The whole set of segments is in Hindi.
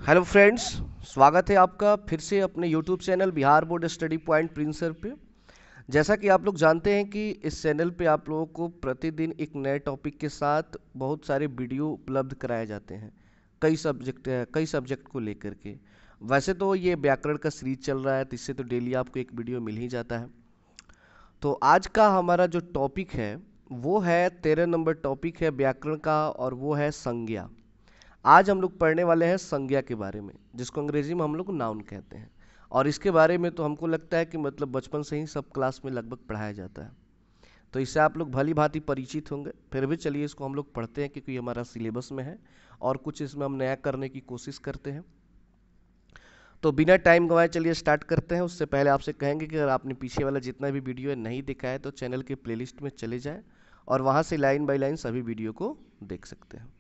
हेलो फ्रेंड्स, स्वागत है आपका फिर से अपने YouTube channel Bihar board study point प्रिंसर पे। जैसा कि आप लोग जानते हैं कि इस चैनल पे आप लोगों को प्रतिदिन एक नए टॉपिक के साथ बहुत सारे वीडियो उपलब्ध कराए जाते हैं कई सब्जेक्ट को लेकर के। वैसे तो ये व्याकरण का सीरीज चल रहा है, तो इससे तो डेली आपको एक वीडियो मिल ही जाता है। तो आज का हमारा जो टॉपिक है वो है 13 नंबर टॉपिक है व्याकरण का, और वो है संज्ञा। आज हम लोग पढ़ने वाले हैं संज्ञा के बारे में, जिसको अंग्रेजी में हम लोग नाउन कहते हैं। और इसके बारे में तो हमको लगता है कि मतलब बचपन से ही सब क्लास में लगभग पढ़ाया जाता है, तो इससे आप लोग भली भांति परिचित होंगे। फिर भी चलिए इसको हम लोग पढ़ते हैं, क्योंकि ये हमारा सिलेबस में है और कुछ इसमें हम नया करने की कोशिश करते हैं। तो बिना टाइम गंवाए चलिए स्टार्ट करते हैं। उससे पहले आपसे कहेंगे कि अगर आपने पीछे वाला जितना भी वीडियो है नहीं देखा है तो चैनल के प्लेलिस्ट में चले जाएं और वहाँ से लाइन बाय लाइन सभी वीडियो को देख सकते हैं।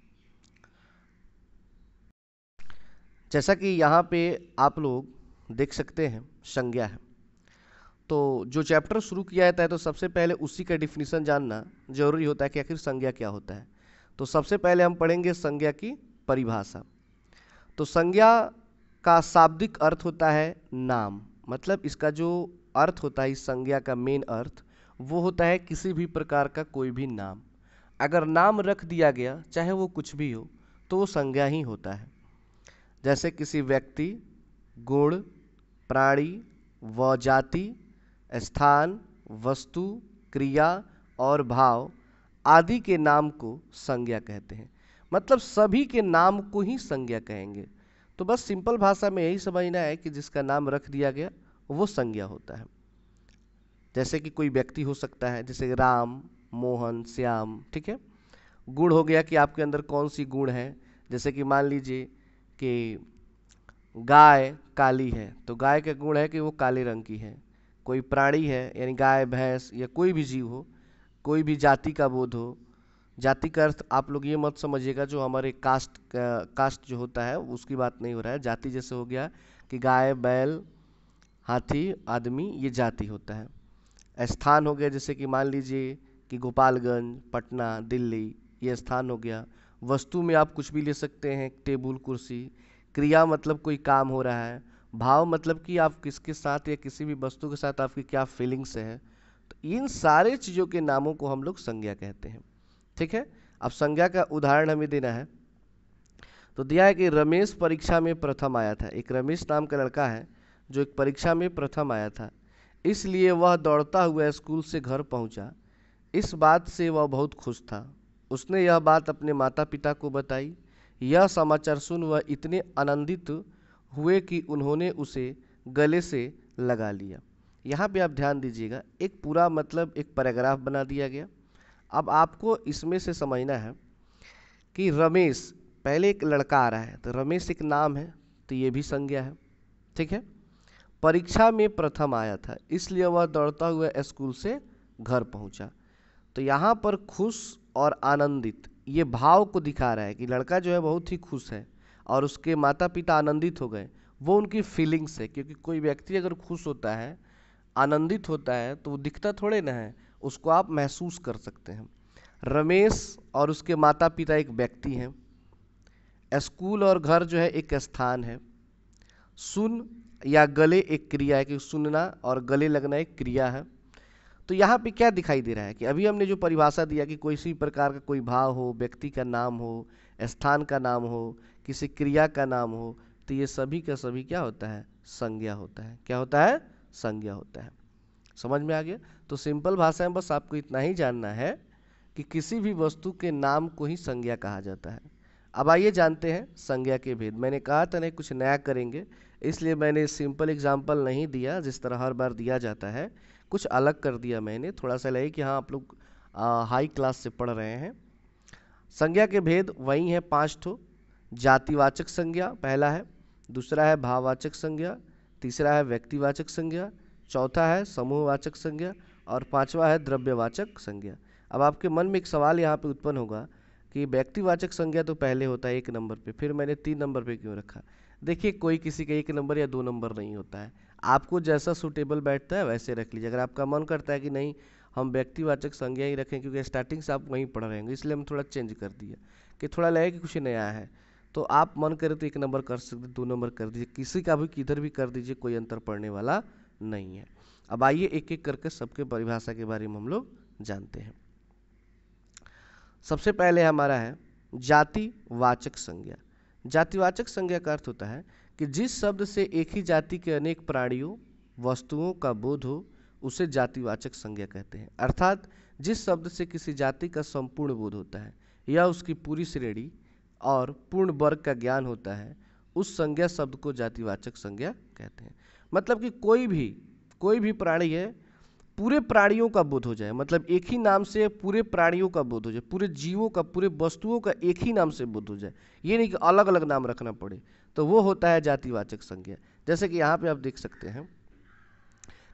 जैसा कि यहाँ पे आप लोग देख सकते हैं संज्ञा है। तो जो चैप्टर शुरू किया जाता है तो सबसे पहले उसी का डिफिनीशन जानना जरूरी होता है कि आखिर संज्ञा क्या होता है। तो सबसे पहले हम पढ़ेंगे संज्ञा की परिभाषा। तो संज्ञा का शाब्दिक अर्थ होता है नाम, मतलब इसका जो अर्थ होता है इस संज्ञा का मेन अर्थ वो होता है किसी भी प्रकार का कोई भी नाम। अगर नाम रख दिया गया चाहे वो कुछ भी हो तो वो संज्ञा ही होता है। जैसे किसी व्यक्ति, गुण, प्राणी व जाति, स्थान, वस्तु, क्रिया और भाव आदि के नाम को संज्ञा कहते हैं। मतलब सभी के नाम को ही संज्ञा कहेंगे। तो बस सिंपल भाषा में यही समझना है कि जिसका नाम रख दिया गया वो संज्ञा होता है। जैसे कि कोई व्यक्ति हो सकता है, जैसे राम, मोहन, श्याम, ठीक है। गुण हो गया कि आपके अंदर कौन सी गुण है। जैसे कि मान लीजिए कि गाय काली है तो गाय का गुण है कि वो काले रंग की है। कोई प्राणी है यानी गाय, भैंस या कोई भी जीव हो, कोई भी जाति का बोध हो। जाति का अर्थ आप लोग ये मत समझिएगा जो हमारे कास्ट जो होता है उसकी बात नहीं हो रहा है। जाति जैसे हो गया कि गाय, बैल, हाथी, आदमी, ये जाति होता है। स्थान हो गया जैसे कि मान लीजिए कि गोपालगंज, पटना, दिल्ली, ये स्थान हो गया। वस्तु में आप कुछ भी ले सकते हैं, टेबल, कुर्सी। क्रिया मतलब कोई काम हो रहा है। भाव मतलब कि आप किसके साथ या किसी भी वस्तु के साथ आपकी क्या फीलिंग्स है। तो इन सारे चीज़ों के नामों को हम लोग संज्ञा कहते हैं। ठीक है। अब संज्ञा का उदाहरण हमें देना है। तो दिया है कि रमेश परीक्षा में प्रथम आया था। एक रमेश नाम का लड़का है जो एक परीक्षा में प्रथम आया था, इसलिए वह दौड़ता हुआ स्कूल से घर पहुंचा। इस बात से वह बहुत खुश था। उसने यह बात अपने माता पिता को बताई। यह समाचार सुन वह इतने आनंदित हुए कि उन्होंने उसे गले से लगा लिया। यहाँ पे आप ध्यान दीजिएगा, एक पूरा मतलब एक पैराग्राफ बना दिया गया। अब आपको इसमें से समझना है कि रमेश, पहले एक लड़का आ रहा है तो रमेश एक नाम है, तो ये भी संज्ञा है। ठीक है। परीक्षा में प्रथम आया था इसलिए वह दौड़ता हुआ स्कूल से घर पहुंचा। तो यहाँ पर खुश और आनंदित ये भाव को दिखा रहा है कि लड़का जो है बहुत ही खुश है और उसके माता पिता आनंदित हो गए। वो उनकी फीलिंग्स है, क्योंकि कोई व्यक्ति अगर खुश होता है, आनंदित होता है तो वो दिखता थोड़े ना है, उसको आप महसूस कर सकते हैं। रमेश और उसके माता पिता एक व्यक्ति हैं। स्कूल और घर जो है एक स्थान है। सुन या गले एक क्रिया है कि सुनना और गले लगना एक क्रिया है। तो यहाँ पे क्या दिखाई दे रहा है कि अभी हमने जो परिभाषा दिया कि कोई सी प्रकार का कोई भाव हो, व्यक्ति का नाम हो, स्थान का नाम हो, किसी क्रिया का नाम हो, तो ये सभी का सभी क्या होता है? संज्ञा होता है। क्या होता है? संज्ञा होता है। समझ में आ गया? तो सिंपल भाषा में बस आपको इतना ही जानना है कि किसी भी वस्तु के नाम को ही संज्ञा कहा जाता है। अब आइए जानते हैं संज्ञा के भेद। मैंने कहा था नहीं कुछ नया करेंगे, इसलिए मैंने सिंपल एग्जाम्पल नहीं दिया जिस तरह हर बार दिया जाता है, कुछ अलग कर दिया मैंने। थोड़ा सा लगे कि हाँ आप लोग हाई क्लास से पढ़ रहे हैं। संज्ञा के भेद वही हैं 5 ठो। जातिवाचक संज्ञा पहला है, दूसरा है भाववाचक संज्ञा, तीसरा है व्यक्तिवाचक संज्ञा, चौथा है समूहवाचक संज्ञा और पांचवा है द्रव्यवाचक संज्ञा। अब आपके मन में एक सवाल यहाँ पे उत्पन्न होगा कि व्यक्तिवाचक संज्ञा तो पहले होता है 1 नंबर पे, फिर मैंने 3 नंबर पे क्यों रखा? देखिए कोई किसी का 1 नंबर या 2 नंबर नहीं होता है, आपको जैसा सूटेबल बैठता है वैसे रख लीजिए। अगर आपका मन करता है कि नहीं हम व्यक्तिवाचक संज्ञा ही रखें क्योंकि स्टार्टिंग से आप वहीं पढ़ रहे होंगे, इसलिए हम थोड़ा चेंज कर दिया कि थोड़ा लगे कि कुछ नया है। तो आप मन करे तो 1 नंबर कर सकते, 2 नंबर कर दीजिए, किसी का भी किधर भी कर दीजिए, कोई अंतर पड़ने वाला नहीं है। अब आइए एक एक करके सबके परिभाषा के बारे में हम लोग जानते हैं। सबसे पहले हमारा है जातिवाचक संज्ञा। जातिवाचक संज्ञा का अर्थ होता है कि जिस शब्द से एक ही जाति के अनेक प्राणियों वस्तुओं का बोध हो उसे जातिवाचक संज्ञा कहते हैं। अर्थात जिस शब्द से किसी जाति का संपूर्ण बोध होता है या उसकी पूरी श्रेणी और पूर्ण वर्ग का ज्ञान होता है, उस संज्ञा शब्द को जातिवाचक संज्ञा कहते हैं। मतलब कि कोई भी प्राणी है, पूरे प्राणियों का बोध हो जाए, मतलब एक ही नाम से पूरे प्राणियों का बोध हो जाए, पूरे जीवों का, पूरे वस्तुओं का एक ही नाम से बोध हो जाए, ये नहीं कि अलग अलग नाम रखना पड़े, तो वो होता है जातिवाचक संज्ञा। जैसे कि यहाँ पे आप देख सकते हैं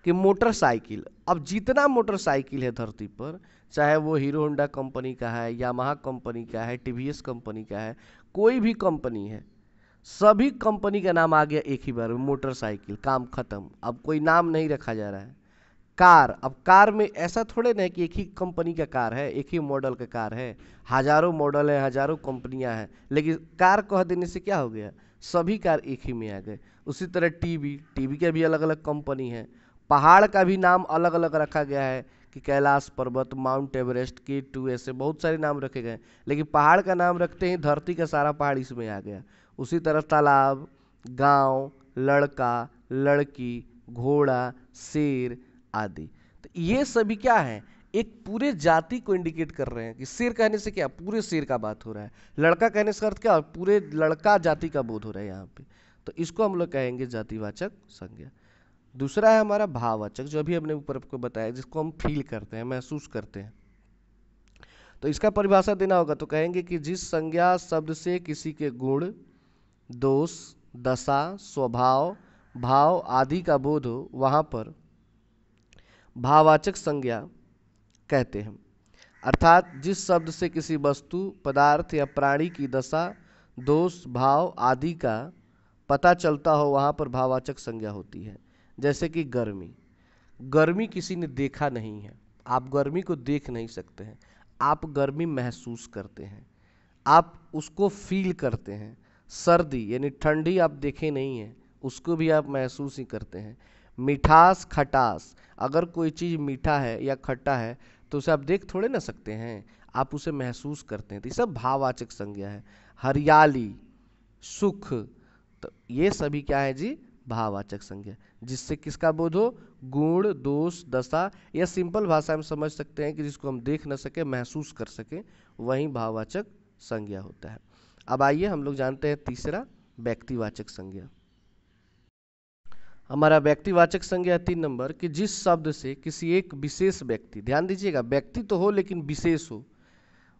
कि मोटरसाइकिल, अब जितना मोटरसाइकिल है धरती पर, चाहे वो हीरो होंडा कंपनी का है, यामाहा कंपनी का है, टीवीएस कंपनी का है, कोई भी कंपनी है, सभी कंपनी का नाम आ गया एक ही बार में, मोटरसाइकिल, काम खत्म। अब कोई नाम नहीं रखा जा रहा है। कार, अब कार में ऐसा थोड़े ना है कि एक ही कंपनी का कार है, एक ही मॉडल का कार है, हजारों मॉडल है, हजारों कंपनियां हैं, लेकिन कार कह देने से क्या हो गया, सभी कार एक ही में आ गए। उसी तरह टीवी का भी अलग अलग कंपनी है। पहाड़ का भी नाम अलग अलग रखा गया है कि कैलाश पर्वत, माउंट एवरेस्ट, K2, ऐसे बहुत सारे नाम रखे गए, लेकिन पहाड़ का नाम रखते ही धरती का सारा पहाड़ इसमें आ गया। उसी तरह तालाब, गांव, लड़का, लड़की, घोड़ा, शेर आदि, तो ये सभी क्या है, एक पूरे जाति को इंडिकेट कर रहे हैं कि शेर कहने से क्या, पूरे शेर का बात हो रहा है। लड़का कहने से अर्थ क्या, पूरे लड़का जाति का बोध हो रहा है यहाँ पे, तो इसको हम लोग कहेंगे जातिवाचक संज्ञा। दूसरा है हमारा भाववाचक, जो अभी हमने ऊपर आपको बताया, जिसको हम फील करते हैं, महसूस करते हैं। तो इसका परिभाषा देना होगा तो कहेंगे कि जिस संज्ञा शब्द से किसी के गुण, दोष, दशा, स्वभाव, भाव आदि का बोध हो वहां पर भाववाचक संज्ञा कहते हैं। अर्थात जिस शब्द से किसी वस्तु, पदार्थ या प्राणी की दशा, दोष, भाव आदि का पता चलता हो वहां पर भाववाचक संज्ञा होती है। जैसे कि गर्मी किसी ने देखा नहीं है, आप गर्मी को देख नहीं सकते हैं, आप गर्मी महसूस करते हैं, आप उसको फील करते हैं। सर्दी यानी ठंडी आप देखे नहीं हैं, उसको भी आप महसूस ही करते हैं। मिठास, खटास, अगर कोई चीज़ मीठा है या खट्टा है तो उसे आप देख थोड़े ना सकते हैं, आप उसे महसूस करते हैं, तो ये सब भाववाचक संज्ञा है। हरियाली, सुख, तो ये सभी क्या है जी, भाववाचक संज्ञा, जिससे किसका बोध हो, गुण, दोष, दशा, या सिंपल भाषा में समझ सकते हैं कि जिसको हम देख न सके, महसूस कर सके, वही भाववाचक संज्ञा होता है। अब आइए हम लोग जानते हैं तीसरा, व्यक्तिवाचक संज्ञा। हमारा व्यक्तिवाचक संज्ञा 3 नंबर कि जिस शब्द से किसी एक विशेष व्यक्ति, ध्यान दीजिएगा, व्यक्ति तो हो लेकिन विशेष हो,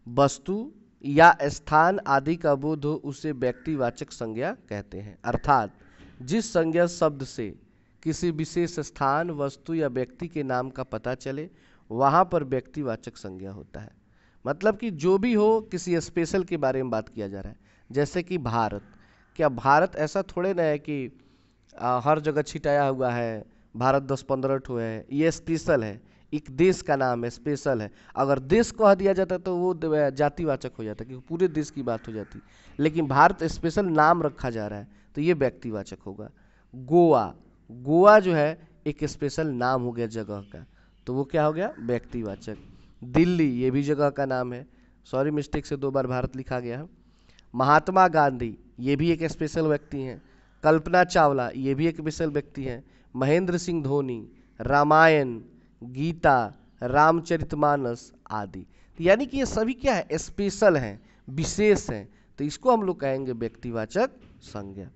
वस्तु या स्थान आदि का बोध हो, उसे व्यक्तिवाचक संज्ञा कहते हैं। अर्थात जिस संज्ञा शब्द से किसी विशेष स्थान, वस्तु या व्यक्ति के नाम का पता चले वहाँ पर व्यक्तिवाचक संज्ञा होता है। मतलब कि जो भी हो, किसी स्पेशल के बारे में बात किया जा रहा है। जैसे कि भारत, क्या भारत ऐसा थोड़े ना है कि हर जगह छिटाया हुआ है, भारत 10-15 ठो है, ये स्पेशल है, एक देश का नाम है, स्पेशल है। अगर देश कह दिया जाता तो वो जातिवाचक हो जाता, क्योंकि पूरे देश की बात हो जाती, लेकिन भारत स्पेशल नाम रखा जा रहा है तो ये व्यक्तिवाचक होगा। गोवा जो है एक स्पेशल नाम हो गया जगह का, तो वो क्या हो गया, व्यक्तिवाचक। दिल्ली, ये भी जगह का नाम है, सॉरी मिस्टेक से 2 बार भारत लिखा गया है। महात्मा गांधी, ये भी एक स्पेशल व्यक्ति हैं। कल्पना चावला, ये भी एक स्पेशल व्यक्ति हैं। महेंद्र सिंह धोनी, रामायण, गीता, रामचरितमानस आदि, यानी कि ये सभी क्या है, स्पेशल हैं, विशेष हैं, तो इसको हम लोग कहेंगे व्यक्तिवाचक संज्ञा।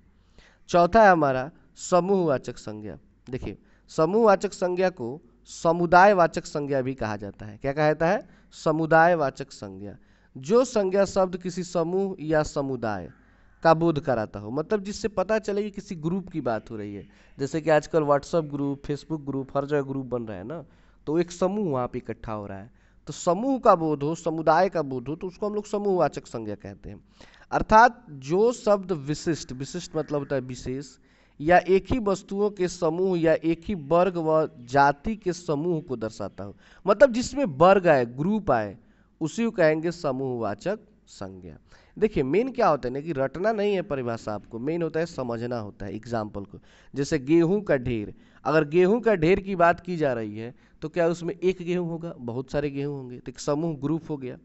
चौथा है हमारा समूहवाचक संज्ञा। देखिए, समूहवाचक संज्ञा को समुदायवाचक संज्ञा भी कहा जाता है। क्या कहा जाता है, समुदायवाचक संज्ञा। जो संज्ञा शब्द किसी समूह या समुदाय का बोध कराता हो, मतलब जिससे पता चले कि किसी ग्रुप की बात हो रही है। जैसे कि आजकल व्हाट्सएप ग्रुप, फेसबुक ग्रुप, हर जगह ग्रुप बन रहा है ना, तो एक समूह वहाँ पे इकट्ठा हो रहा है, तो समूह का बोध हो, समुदाय का बोध हो, तो उसको हम लोग समूहवाचक संज्ञा कहते हैं। अर्थात जो शब्द विशिष्ट, विशिष्ट मतलब होता है विशेष, या एक ही वस्तुओं के समूह या एक ही वर्ग व जाति के समूह को दर्शाता हो, मतलब जिसमें वर्ग आए, ग्रुप आए, उसी को कहेंगे समूहवाचक संज्ञा। देखिए मेन क्या होता है ना कि रटना नहीं है परिभाषा, आपको मेन होता है समझना होता है एग्जाम्पल को। जैसे गेहूं का ढेर, अगर गेहूं का ढेर की बात की जा रही है तो क्या उसमें एक गेहूं होगा, बहुत सारे गेहूं होंगे, तो एक समूह ग्रुप हो गया।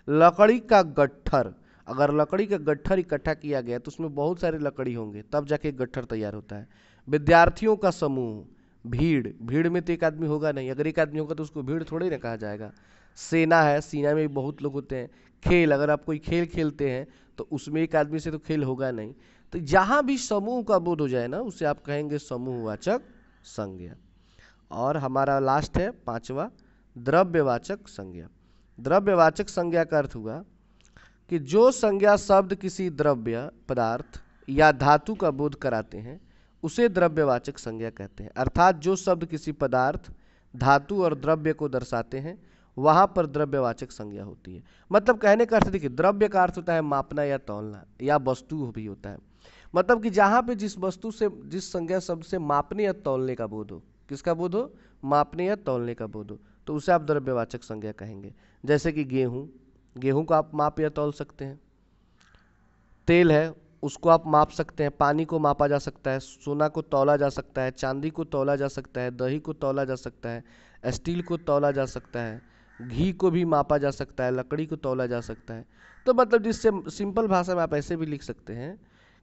लकड़ी का गट्ठर, अगर लकड़ी का गट्ठर इकट्ठा किया गया तो उसमें बहुत सारे लकड़ी होंगे तब जाके गट्ठर तैयार होता है। विद्यार्थियों का समूह, भीड़, भीड़ में तो एक आदमी होगा नहीं, अगर एक आदमी होगा तो उसको भीड़ थोड़ी ना कहा जाएगा। सेना है, सेना में भी बहुत लोग होते हैं। खेल, अगर आप कोई खेल खेलते हैं तो उसमें एक आदमी से तो खेल होगा नहीं। तो जहां भी समूह का बोध हो जाए ना उसे आप कहेंगे समूहवाचक संज्ञा। और हमारा लास्ट है पांचवा, द्रव्यवाचक संज्ञा। द्रव्यवाचक संज्ञा का अर्थ हुआ कि जो संज्ञा शब्द किसी द्रव्य, पदार्थ या धातु का बोध कराते हैं उसे द्रव्यवाचक संज्ञा कहते हैं। अर्थात जो शब्द किसी पदार्थ, धातु और द्रव्य को दर्शाते हैं वहां पर द्रव्यवाचक संज्ञा होती है। मतलब कहने का अर्थ देखिए, द्रव्य का अर्थ होता है मापना या तौलना, या वस्तु भी होता है। मतलब कि जहां पे जिस वस्तु से, जिस संज्ञा शब्द से मापने या तौलने का बोध हो, किसका बोध हो, मापने या तौलने का बोध हो, तो उसे आप द्रव्यवाचक संज्ञा कहेंगे। जैसे कि गेहूं, गेहूं को आप माप या तौल सकते हैं। तेल है, उसको आप माप सकते हैं, पानी को मापा जा सकता है, सोना को तौला जा सकता है, चांदी को तौला जा सकता है, दही को तौला जा सकता है, स्टील को तौला जा सकता है, घी को भी मापा जा सकता है, लकड़ी को तौला जा सकता है। तो मतलब जिससे सिंपल भाषा में आप ऐसे भी लिख सकते हैं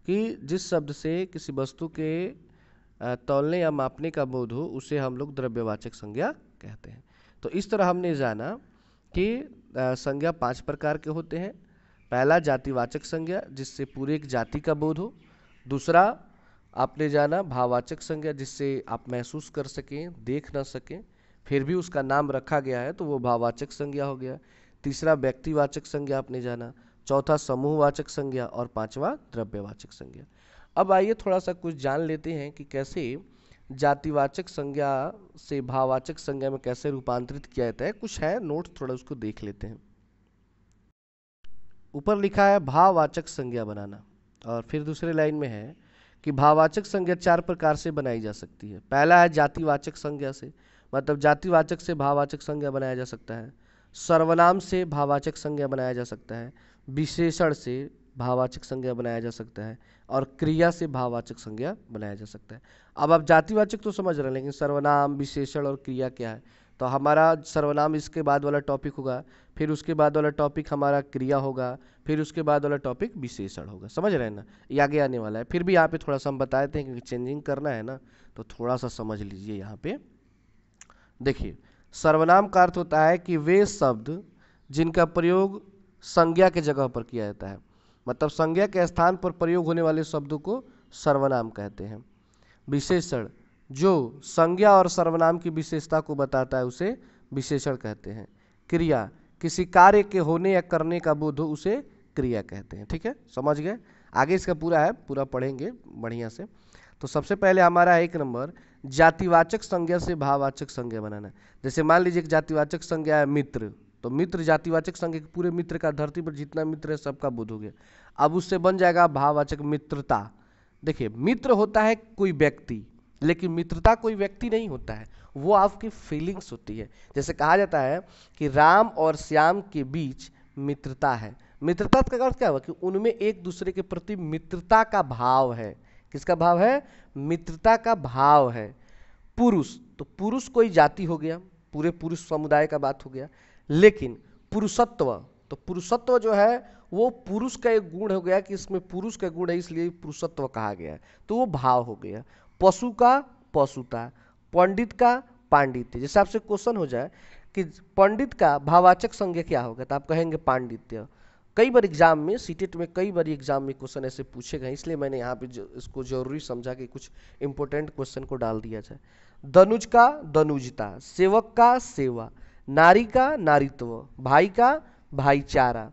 कि जिस शब्द से किसी वस्तु के तौलने या मापने का बोध हो उसे हम लोग द्रव्यवाचक संज्ञा कहते हैं। तो इस तरह हमने जाना कि संज्ञा 5 प्रकार के होते हैं। पहला जातिवाचक संज्ञा, जिससे पूरे एक जाति का बोध हो। दूसरा आपने जाना भाववाचक संज्ञा, जिससे आप महसूस कर सकें, देख ना सकें, फिर भी उसका नाम रखा गया है तो वो भाववाचक संज्ञा हो गया। तीसरा व्यक्तिवाचक संज्ञा आपने जाना। चौथा समूहवाचक संज्ञा, और पांचवा द्रव्यवाचक संज्ञा। अब आइए थोड़ा सा कुछ जान लेते हैं कि कैसे जातिवाचक संज्ञा से भाववाचक संज्ञा में कैसे रूपांतरित किया जाता है। कुछ है नोट्स, थोड़ा उसको देख लेते हैं। ऊपर लिखा है भाववाचक संज्ञा बनाना, और फिर दूसरे लाइन में है कि भाववाचक संज्ञा 4 प्रकार से बनाई जा सकती है। पहला है जातिवाचक संज्ञा से, मतलब जातिवाचक से भाववाचक संज्ञा बनाया जा सकता है। सर्वनाम से भाववाचक संज्ञा बनाया जा सकता है। विशेषण से भाववाचक संज्ञा बनाया जा सकता है, और क्रिया से भाववाचक संज्ञा बनाया जा सकता है। अब आप जातिवाचक तो समझ रहे हैं, लेकिन सर्वनाम, विशेषण और क्रिया क्या है? तो हमारा सर्वनाम इसके बाद वाला टॉपिक होगा, फिर उसके बाद वाला टॉपिक हमारा क्रिया होगा, फिर उसके बाद वाला टॉपिक विशेषण होगा। समझ रहे हैं ना, ये आगे आने वाला है। फिर भी यहाँ पे थोड़ा सा हम बता देते हैं क्योंकि चेंजिंग करना है ना, तो थोड़ा सा समझ लीजिए। यहाँ पे देखिए, सर्वनाम का अर्थ होता है कि वे शब्द जिनका प्रयोग संज्ञा के जगह पर किया जाता है, मतलब संज्ञा के स्थान पर प्रयोग होने वाले शब्दों को सर्वनाम कहते हैं। विशेषण जो संज्ञा और सर्वनाम की विशेषता को बताता है उसे विशेषण कहते हैं। क्रिया किसी कार्य के होने या करने का बोध हो उसे क्रिया कहते हैं। ठीक है, समझ गए? आगे इसका पूरा है, पूरा पढ़ेंगे बढ़िया से। तो सबसे पहले हमारा 1 नंबर जातिवाचक संज्ञा से भाववाचक संज्ञा बनाना। जैसे मान लीजिए कि जातिवाचक संज्ञा है मित्र, तो मित्र जातिवाचक संज्ञा, पूरे मित्र का, धरती पर जितना मित्र है सबका बोध हो गया। अब उससे बन जाएगा भाववाचक मित्रता। देखिए, मित्र होता है कोई व्यक्ति, लेकिन मित्रता कोई व्यक्ति नहीं होता है, वो आपकी फीलिंग्स होती है। जैसे कहा जाता है कि राम और श्याम के बीच मित्रता है। मित्रता का अर्थ क्या हुआ कि उनमें एक दूसरे के प्रति मित्रता का भाव है। किसका भाव है? मित्रता का भाव है। पुरुष, तो पुरुष कोई जाति हो गया, पूरे पुरुष समुदाय का बात हो गया। लेकिन पुरुषत्व, तो पुरुषत्व जो है वो पुरुष का एक गुण हो गया कि इसमें पुरुष का गुण है, इसलिए पुरुषत्व कहा गया है, तो वो भाव हो गया। पशु का पशुता, पंडित का पांडित्य। जैसे आपसे क्वेश्चन हो जाए कि पंडित का भाववाचक संज्ञा क्या होगा, तो आप कहेंगे पांडित्य। कई बार एग्जाम में, सीटेट में कई बार एग्जाम में क्वेश्चन ऐसे पूछे गए, इसलिए मैंने यहाँ पे इसको जरूरी समझा कि कुछ इंपॉर्टेंट क्वेश्चन को डाल दिया जाए। दनुज का दनुजता, सेवक का सेवा, नारी का नारीत्व, भाई का भाईचारा।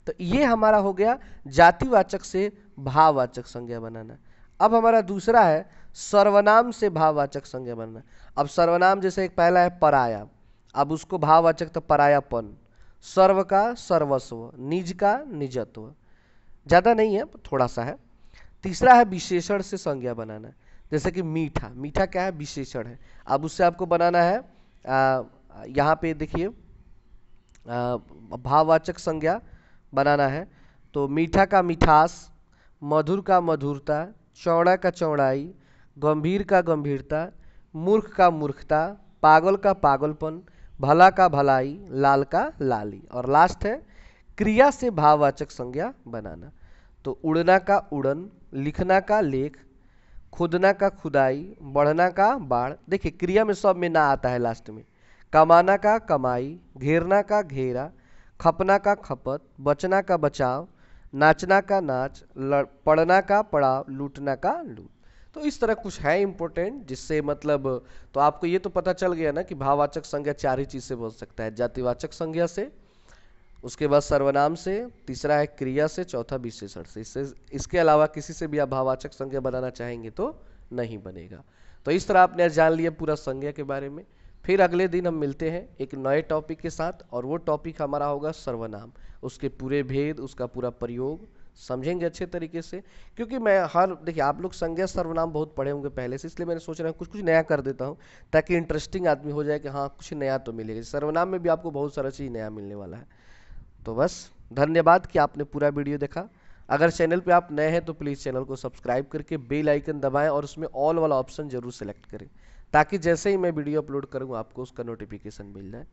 तो ये हमारा हो गया जातिवाचक से भाववाचक संज्ञा बनाना। अब हमारा दूसरा है सर्वनाम से भाववाचक संज्ञा बनाना। अब सर्वनाम जैसे एक पहला है पराया, अब उसको भाववाचक तो परायापन। सर्व का सर्वस्व, निज का निजत्व। ज़्यादा नहीं है, थोड़ा सा है। तीसरा है विशेषण से संज्ञा बनाना। जैसे कि मीठा, मीठा क्या है? विशेषण है। अब उससे आपको बनाना है, यहाँ पे देखिए भाववाचक संज्ञा बनाना है। तो मीठा का मिठास, मधुर का मधुरता, चौड़ा का चौड़ाई, गंभीर का गंभीरता, मूर्ख का मूर्खता, पागल का पागलपन, भला का भलाई, लाल का लाली। और लास्ट है क्रिया से भाववाचक संज्ञा बनाना। तो उड़ना का उड़न, लिखना का लेख, खुदना का खुदाई, बढ़ना का बाढ़। देखिए क्रिया में सब में ना आता है लास्ट में। कमाना का कमाई, घेरना का घेरा, खपना का खपत, बचना का बचाव, नाचना का नाच, पढ़ना का पड़ाव, लूटना का लूट। तो इस तरह कुछ है इंपॉर्टेंट, जिससे मतलब तो आपको ये तो पता चल गया ना कि भाववाचक संज्ञा चार ही चीज से बन सकता है। जातिवाचक संज्ञा से, उसके बाद सर्वनाम से, तीसरा है क्रिया से, चौथा विशेषण से। इसके अलावा किसी से भी आप भाववाचक संज्ञा बनाना चाहेंगे तो नहीं बनेगा। तो इस तरह आपने जान लिया पूरा संज्ञा के बारे में। फिर अगले दिन हम मिलते हैं एक नए टॉपिक के साथ, और वो टॉपिक हमारा होगा सर्वनाम। उसके पूरे भेद, उसका पूरा प्रयोग समझेंगे अच्छे तरीके से। क्योंकि मैं देखिए आप लोग संज्ञा सर्वनाम बहुत पढ़े होंगे पहले से, इसलिए मैंने सोच रहा हूँ कुछ कुछ नया कर देता हूँ, ताकि इंटरेस्टिंग आदमी हो जाए कि हाँ कुछ नया तो मिलेगा। सर्वनाम में भी आपको बहुत सारा चीज़ नया मिलने वाला है। तो बस धन्यवाद कि आपने पूरा वीडियो देखा। अगर चैनल पे आप नए हैं तो प्लीज़ चैनल को सब्सक्राइब करके बेल आइकन दबाएं, और उसमें ऑल वाला ऑप्शन जरूर सेलेक्ट करें, ताकि जैसे ही मैं वीडियो अपलोड करूँ आपको उसका नोटिफिकेशन मिल जाए।